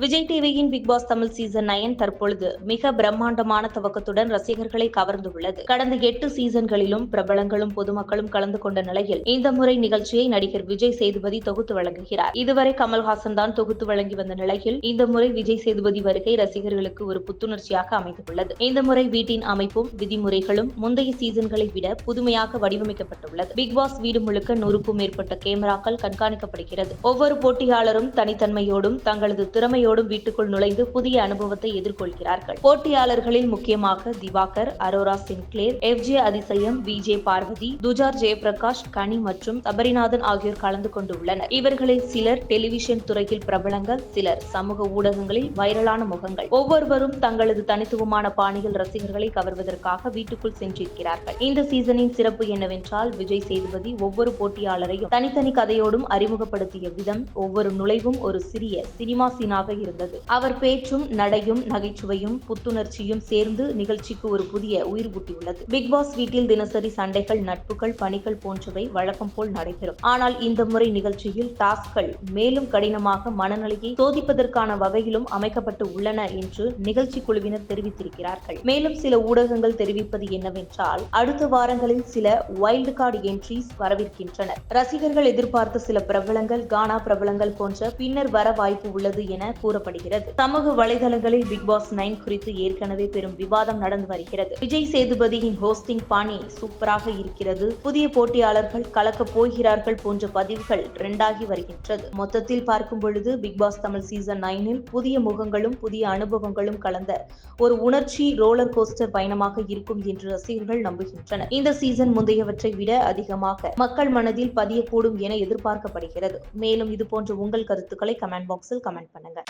விஜய் டிவியின் big pass Tamil season 9 தற்பொழுது மிக பிரம்மாண்டமான துவக்கத்துடன் ரசிகர்களை கவர்ந்துள்ளது. கடந்த 8 சீசன்களிலும் பிரபலங்களும் பொதுமக்களும் கலந்து கொண்ட நிலையில் இந்த முறை நிகழ்ச்சியை நடிகர் விஜய் சேதுபதி தொகுத்து வழங்குகிறார். இதுவரை கமல்ஹாசன் தான் தொகுத்து வழங்கி வந்த நிலையில் இந்த முறை விஜய் சேதுபதி வருகை ரசிகர்களுக்கு ஒரு புத்துணர்ச்சியாக அமைந்துள்ளது. இந்த முறை வீட்டின் அமைப்பும் விதிமுறைகளும் முந்தைய சீசன்களை விட புதுமையாக வடிவமைக்கப்பட்டுள்ளது. பிக் பாஸ் வீடு முழுக்க 100க்கும் மேற்பட்ட கேமராக்கள் கண்காணிக்கப்படுகிறது. ஒவ்வொரு போட்டியாளரும் தனித்தன்மையோடும் தங்களது திறமையோடும் வீட்டுக்குள் நுழைந்து புதிய அனுபவத்தை எதிர்கொள்கிறார்கள். போட்டியாளர்களில் முக்கியமாக திவாகர், அரோரா சின்க்ளேர், எஃப்ஜே அதிசயம், விஜே பார்வதி, துஜார் ஜெயபிரகாஷ், கனி மற்றும் சபரிநாதன் ஆகியோர் கலந்து கொண்டுள்ளனர். இவர்களில் சிலர் டெலிவிஷன் துறையில் பிரபலங்கள், சிலர் சமூக ஊடகங்களில் வைரலான முகங்கள். ஒவ்வொருவரும் தங்களது தனித்துவமான பாணியில் ரசிகர்களை கவர்வதற்காக வீட்டுக்குள் சென்றிருக்கிறார்கள். இந்த சீசனின் சிறப்பு என்னவென்றால் விஜய் சேதுபதி ஒவ்வொரு போட்டியாளரையும் தனித்தனி கதையோடும் அறிமுகப்படுத்திய விதம், ஒவ்வொரு நுழைவும் ஒரு சிறிய சினிமா சீனாக இருந்தது. அவர் பேச்சும் நடையும் நகைச்சுவையும் புத்துணர்ச்சியும் சேர்ந்து நிகழ்ச்சிக்கு ஒரு புதிய உயிர் ஊட்டியுள்ளது. பிக் பாஸ் வீட்டில் தினசரி சண்டைகள், நட்புகள், பணிகள் போன்றவை வழக்கம் போல் நடைபெறும். ஆனால் இந்த முறை நிகழ்ச்சியில் டாஸ்க்கள் மேலும் கடினமாக மனநிலையை சோதிப்பதற்கான வகையிலும் அமைக்கப்பட்டு உள்ளன என்று நிகழ்ச்சி குழுவினர் தெரிவித்திருக்கிறார்கள். மேலும் சில ஊடகங்கள் தெரிவிப்பது என்னவென்றால் அடுத்த வாரங்களில் சில வைல்டு கார்டு என்ட்ரிஸ் வரவிருக்கின்றனர். ரசிகர்கள் எதிர்பார்த்த சில பிரபலங்கள், கானா பிரபலங்கள் போன்ற பின்னர் வர வாய்ப்பு உள்ளது என கூறப்படுகிறது. சமூக வலைதளங்களில் பிக் பாஸ் 9 குறித்து ஏற்கனவே பெரும் விவாதம் நடந்து வருகிறது. விஜய் சேதுபதியின் ஹோஸ்டிங் பாணி சூப்பராக இருக்கிறது, புதிய போட்டியாளர்கள் கலக்க போகிறார்கள் போன்ற பதிவுகள் ட்ரெண்டாகி வருகின்றது. மொத்தத்தில் பார்க்கும் பொழுது பிக் பாஸ் தமிழ் சீசன் 9 புதிய முகங்களும் புதிய அனுபவங்களும் கலந்த ஒரு உணர்ச்சி ரோலர் கோஸ்டர் பயணமாக இருக்கும் என்று ரசிகர்கள் நம்புகின்றனர். இந்த சீசன் முந்தையவற்றை விட அதிகமாக மக்கள் மனதில் பதியக்கூடும் என எதிர்பார்க்கப்படுகிறது. மேலும் இது போன்ற உங்கள் கருத்துக்களை கமெண்ட் பாக்ஸில் கமெண்ட் பண்ணுங்க.